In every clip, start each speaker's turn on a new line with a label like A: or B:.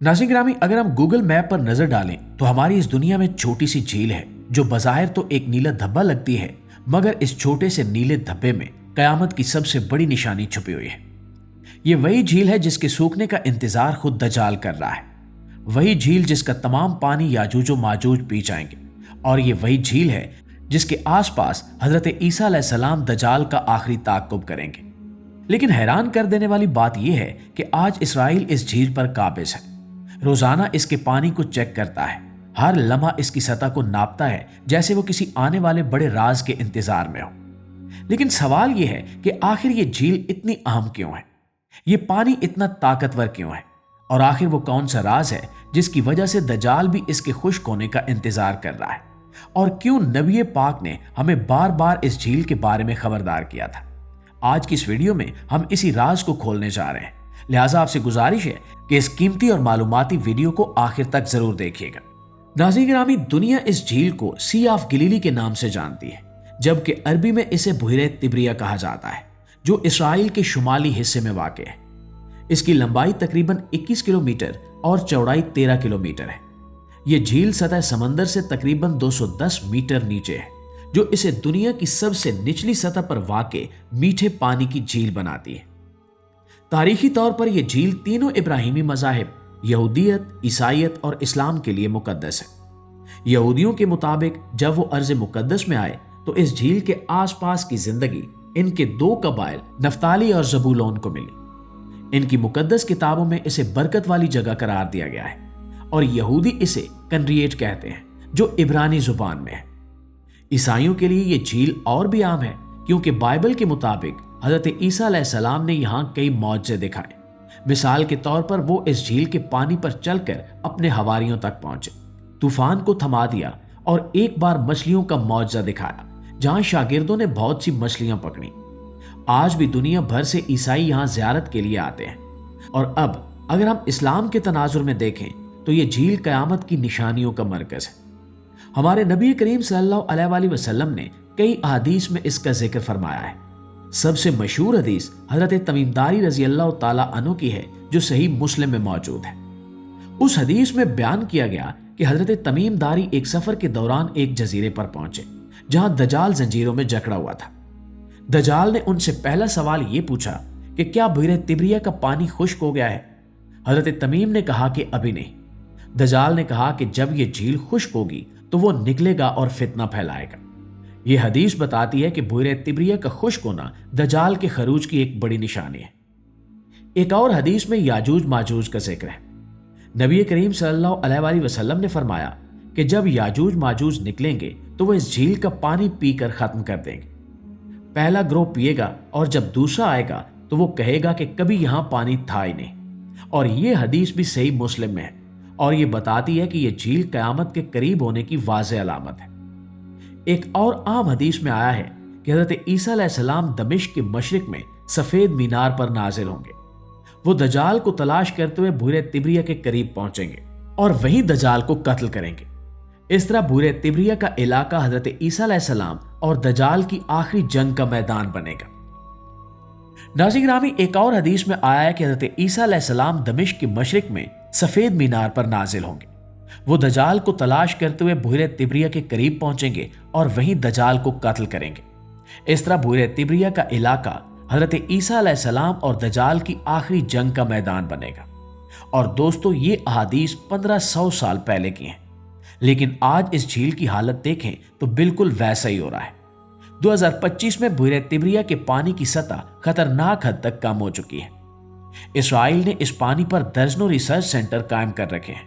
A: नाज़रीन ग्रामी, अगर हम गूगल मैप पर नजर डालें तो हमारी इस दुनिया में छोटी सी झील है जो बाज़ाहिर तो एक नीला धब्बा लगती है, मगर इस छोटे से नीले धब्बे में कयामत की सबसे बड़ी निशानी छुपी हुई है। ये वही झील है जिसके सूखने का इंतजार खुद दज्जाल कर रहा है, वही झील जिसका तमाम पानी याजूज और माजूज पी जाएंगे, और ये वही झील है जिसके आसपास हजरत ईसा अलैहिस्सलाम दज्जाल का आखिरी ताक़ुब करेंगे। लेकिन हैरान कर देने वाली बात यह है कि आज इसराइल इस झील पर काबिज है, रोजाना इसके पानी को चेक करता है, हर लम्हा इसकी सतह को नापता है जैसे वो किसी आने वाले बड़े राज के इंतजार में हो। लेकिन सवाल यह है कि आखिर ये झील इतनी अहम क्यों है, ये पानी इतना ताकतवर क्यों है, और आखिर वो कौन सा राज है जिसकी वजह से दज्जाल भी इसके खुश्क होने का इंतजार कर रहा है, और क्यों नबी पाक ने हमें बार बार इस झील के बारे में खबरदार किया था। आज की इस वीडियो में हम इसी राज को खोलने जा रहे हैं, लिहाजा आपसे गुजारिश है कि इस कीमती और मालूमाती वीडियो को आखिर तक जरूर देखिएगा। नाज़रीन गिरामी, दुनिया इस झील को सी ऑफ गलीली के नाम से जानती है, जबकि अरबी में इसे बुहरे तिब्रिया कहा जाता है, जो इसराइल के शुमाली हिस्से में वाक़ है। इसकी लंबाई तकरीबन 21 किलोमीटर और चौड़ाई 13 किलोमीटर है। यह झील सतह समंदर से तकरीबन 210 मीटर नीचे है, जो इसे दुनिया की सबसे निचली सतह पर वाक़े मीठे पानी की झील बनाती है। तारीखी तौर पर यह झील तीनों इब्राहिमी मज़ाहिब यहूदियत, ईसाईयत और इस्लाम के लिए मुकद्दस है। यहूदियों के मुताबिक जब वो अर्ज़ मुकद्दस में आए तो इस झील के आसपास की जिंदगी इनके दो कबाइल नफ्ताली और ज़बूलून को मिली। इनकी मुकद्दस किताबों में इसे बरकत वाली जगह करार दिया गया है, और यहूदी इसे कनरिएट कहते हैं जो इब्रानी जुबान में है। ईसाइयों के लिए ये झील और भी आम है, क्योंकि बाइबल के मुताबिक हजरत ईसा अलैहिस्सलाम ने यहाँ कई मौजज़े दिखाए। मिसाल के तौर पर वो इस झील के पानी पर चलकर अपने हवारियों तक पहुंचे, तूफान को थमा दिया और एक बार मछलियों का मौजज़ा दिखाया, जहां शागिर्दों ने बहुत सी मछलियां पकड़ी। आज भी दुनिया भर से ईसाई यहाँ ज़ियारत के लिए आते हैं। और अब अगर हम इस्लाम के तनाजुर में देखें तो ये झील क़यामत की निशानियों का मरकज़ है। हमारे नबी करीम सल्लल्लाहु अलैहि वसल्लम ने कई अहादीस में इसका जिक्र फरमाया है। सबसे मशहूर हदीस हजरत तमीमदारी रजी अल्लाह ताला अन्हु की है, जो सही मुस्लिम में मौजूद है। उस हदीस में बयान किया गया कि हजरत तमीमदारी एक सफर के दौरान एक जजीरे पर पहुंचे जहां दज्जाल जंजीरों में जकड़ा हुआ था। दज्जाल ने उनसे पहला सवाल ये पूछा कि क्या बुहरे तिब्रिया का पानी खुश्क हो गया है। हजरत तमीम ने कहा कि अभी नहीं। दज्जाल ने कहा कि जब ये झील खुश्क होगी तो वो निकलेगा और फितना फैलाएगा। ये हदीस बताती है कि बुहरे तिब्रिया का खुश्क होना दज्जाल के खरूज की एक बड़ी निशानी है। एक और हदीस में याजूज माजूज का जिक्र है। नबी करीम सल्लल्लाहु अलैहि वसल्लम ने फरमाया कि जब याजूज माजूज निकलेंगे तो वह इस झील का पानी पीकर खत्म कर देंगे। पहला ग्रोह पिएगा और जब दूसरा आएगा तो वो कहेगा कि कभी यहां पानी था ही नहीं। और ये हदीस भी सही मुस्लिम में है, और ये बताती है कि यह झील क़यामत के करीब होने की वाज़ेह अलामत है। एक और आम हदीस में आया है कि हज़रत ईसा अलैहिस्सलाम दमिश्क के मशरिक में सफ़ेद मीनार पर नाजिल होंगे। वो दज्जाल को तलाश करते हुए बुहरे तिब्रिया के करीब पहुंचेंगे और वहीं दज्जाल को कत्ल करेंगे। इस तरह बुहरे तिब्रिया का इलाका हज़रत ईसा अलैहिस्सलाम और दज्जाल की आखिरी जंग का मैदान बनेगा। नाज़रीन गिरामी, एक और हदीस में आया है कि हज़रत ईसा अलैहिस्सलाम दमिश्क के मशरिक में सफ़ेद मीनार पर नाजिल होंगे। वो दज्जाल को तलाश करते हुए बुहरे तिब्रिया के करीब पहुंचेंगे और वहीं दज्जाल को कत्ल करेंगे। इस तरह बुहरे तिब्रिया का इलाका हजरत ईसा अलैहिस्सलाम और दज्जाल की आखिरी जंग का मैदान बनेगा। और दोस्तों, ये अहादीस 1500 साल पहले की हैं, लेकिन आज इस झील की हालत देखें तो बिल्कुल वैसा ही हो रहा है। 2025 में बुहरे तिब्रिया के पानी की सतह खतरनाक हद तक कम हो चुकी है। इसराइल ने इस पानी पर दर्जनों रिसर्च सेंटर कायम कर रखे हैं।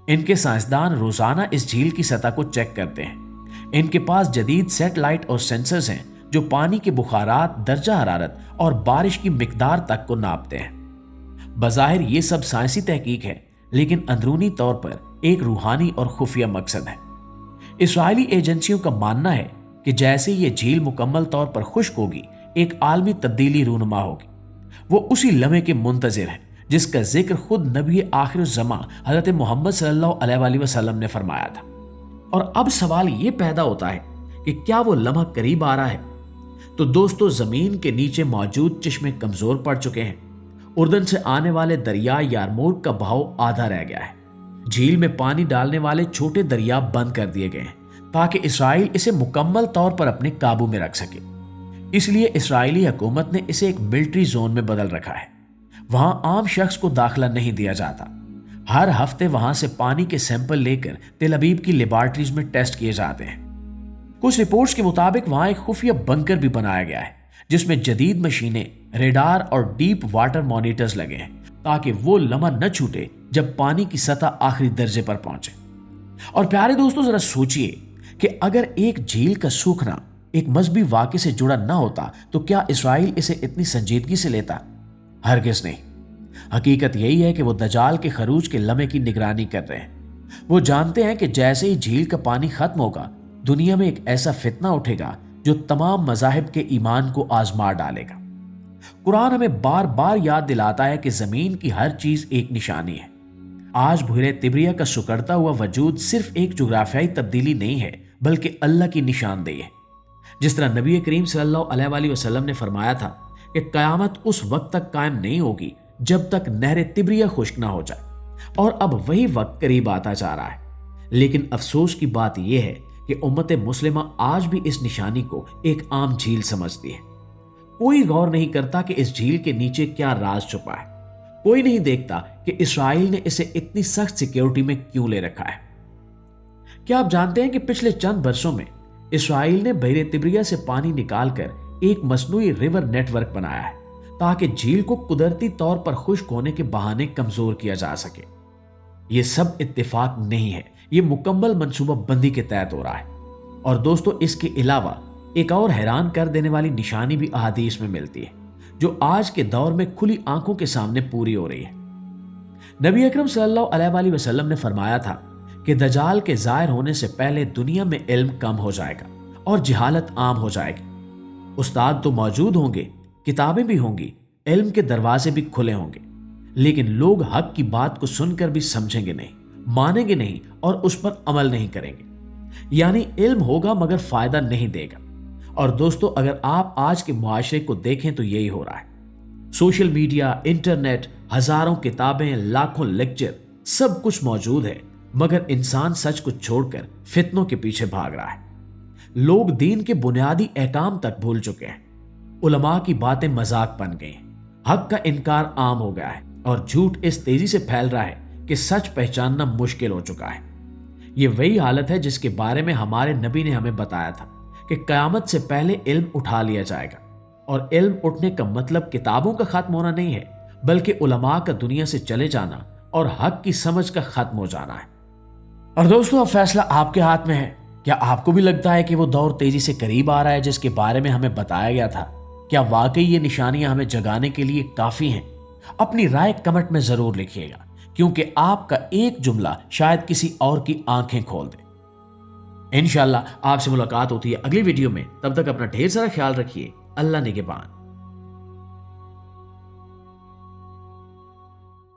A: इनके साइंसदान रोजाना इस झील की सतह को चेक करते हैं। इनके पास जदीद सैटेलाइट और सेंसर्स हैं जो पानी के बुखारात, दर्जा हरारत और बारिश की मिकदार तक को नापते हैं। बज़ाहिर ये सब साइंसी तहकीक है, लेकिन अंदरूनी तौर पर एक रूहानी और खुफिया मकसद है। इसराइली एजेंसियों का मानना है कि जैसे ये झील मुकम्मल तौर पर खुश्क होगी, एक आलमी तब्दीली रूनुमा होगी। वो उसी लम्हे के मुंतज़िर हैं जिसका जिक्र खुद नबी आखिरुज़्ज़मा हज़रत मोहम्मद सल्लल्लाहु अलैहि वसल्लम ने फरमाया था। और अब सवाल ये पैदा होता है कि क्या वो लम्हा करीब आ रहा है? तो दोस्तों, ज़मीन के नीचे मौजूद चश्मे कमज़ोर पड़ चुके हैं, اردن سے آنے والے دریا یارموک کا بہاؤ آدھا رہ گیا ہے۔ جھیل میں پانی ڈالنے والے چھوٹے دریا بند کر دیے گئے ہیں تاکہ اسرائیل اسے مکمل طور پر اپنے قابو میں رکھ سکے۔ اس لیے اسرائیلی حکومت نے اسے ایک ملٹری زون میں بدل رکھا ہے۔ وہاں عام شخص کو داخلہ نہیں دیا جاتا۔ ہر ہفتے وہاں سے پانی کے سیمپل لے کر تل ابیب کی لیبارٹریز میں ٹیسٹ کیے جاتے ہیں۔ کچھ رپورٹس کے مطابق وہاں ایک خفیہ بنکر بھی بنایا گیا ہے جس میں جدید مشینیں، ریڈار اور ڈیپ واٹر مانیٹرز لگے ہیں تاکہ وہ لمحہ نہ چھوٹے جب پانی کی سطح آخری درجے پر پہنچے۔ اور پیارے دوستو، ذرا سوچئے کہ اگر ایک جھیل کا سوکھنا ایک مذہبی واقعے سے جڑا نہ ہوتا تو کیا اسرائیل اسے اتنی سنجیدگی سے لیتا؟ ہرگز نہیں۔ حقیقت یہی ہے کہ وہ دجال کے خروج کے لمحے کی نگرانی کر رہے ہیں۔ وہ جانتے ہیں کہ جیسے ہی جھیل کا پانی ختم ہوگا، دنیا میں ایک ایسا فتنہ اٹھے گا جو تمام مذاہب کے ایمان کو آزما ڈالے گا۔ قرآن ہمیں بار بار یاد دلاتا ہے کہ زمین کی ہر چیز ایک نشانی ہے۔ آج بحیرہ طبریہ کا سکڑتا ہوا وجود صرف ایک جغرافیائی تبدیلی نہیں ہے بلکہ اللہ کی نشاندہی ہے۔ جس طرح نبی کریم صلی اللہ علیہ وآلہ وسلم نے فرمایا تھا کہ قیامت اس وقت تک قائم نہیں ہوگی جب تک نہر طبریہ خشک نہ ہو جائے، اور اب وہی وقت قریب آتا جا رہا ہے۔ لیکن افسوس کی بات یہ ہے کہ امت مسلمہ آج بھی اس نشانی کو ایک عام جھیل سمجھتی ہے۔ کوئی غور نہیں کرتا کہ اس جھیل کے نیچے کیا راز چھپا ہے۔ کوئی نہیں دیکھتا کہ اسرائیل نے اسے اتنی سخت سیکیورٹی میں کیوں لے رکھا ہے۔ کیا آپ جانتے ہیں کہ پچھلے چند برسوں میں اسرائیل نے بحیرہ طبریہ سے پانی نکال کر ایک مصنوعی ریور نیٹ ورک بنایا ہے تاکہ جھیل کو قدرتی طور پر خشک ہونے کے بہانے کمزور کیا جا سکے۔ یہ سب اتفاق نہیں ہے، یہ مکمل منصوبہ بندی کے تحت ہو رہا ہے۔ اور دوستو، اس کے علاوہ ایک اور حیران کر دینے والی نشانی بھی احادیث میں ملتی ہے جو آج کے دور میں کھلی آنکھوں کے سامنے پوری ہو رہی ہے۔ نبی اکرم صلی اللہ علیہ وآلہ وسلم نے فرمایا تھا کہ دجال کے ظاہر ہونے سے پہلے دنیا میں علم کم ہو جائے گا اور جہالت عام ہو جائے گی۔ استاد تو موجود ہوں گے، کتابیں بھی ہوں گی، علم کے دروازے بھی کھلے ہوں گے، لیکن لوگ حق کی بات کو سن کر بھی سمجھیں گے نہیں، مانیں گے نہیں اور اس پر عمل نہیں کریں گے۔ یعنی علم ہوگا مگر فائدہ نہیں دے گا۔ اور دوستو، اگر آپ آج کے معاشرے کو دیکھیں تو یہی ہو رہا ہے۔ سوشل میڈیا، انٹرنیٹ، ہزاروں کتابیں، لاکھوں لیکچر، سب کچھ موجود ہے، مگر انسان سچ کو چھوڑ کر فتنوں کے پیچھے بھاگ رہا ہے۔ لوگ دین کے بنیادی احکام تک بھول چکے ہیں۔ علماء کی باتیں مذاق بن گئی ہیں، حق کا انکار عام ہو گیا ہے، اور جھوٹ اس تیزی سے پھیل رہا ہے کہ سچ پہچاننا مشکل ہو چکا ہے۔ یہ وہی حالت ہے جس کے بارے میں ہمارے نبی نے ہمیں بتایا تھا کہ قیامت سے پہلے علم اٹھا لیا جائے گا، اور علم اٹھنے کا مطلب کتابوں کا ختم ہونا نہیں ہے بلکہ علماء کا دنیا سے چلے جانا اور حق کی سمجھ کا ختم ہو جانا ہے۔ اور دوستو، اب فیصلہ آپ کے ہاتھ میں ہے۔ کیا آپ کو بھی لگتا ہے کہ وہ دور تیزی سے قریب آ رہا ہے جس کے بارے میں ہمیں بتایا گیا تھا؟ کیا واقعی یہ نشانیاں ہمیں جگانے کے لیے کافی ہیں؟ اپنی رائے کمنٹ میں ضرور لکھیے گا، کیونکہ آپ کا ایک جملہ شاید کسی اور کی آنکھیں کھول دے۔ انشاءاللہ آپ سے ملاقات ہوتی ہے اگلی ویڈیو میں، تب تک اپنا ڈھیر سارا خیال رکھیے۔ اللہ نگہبان۔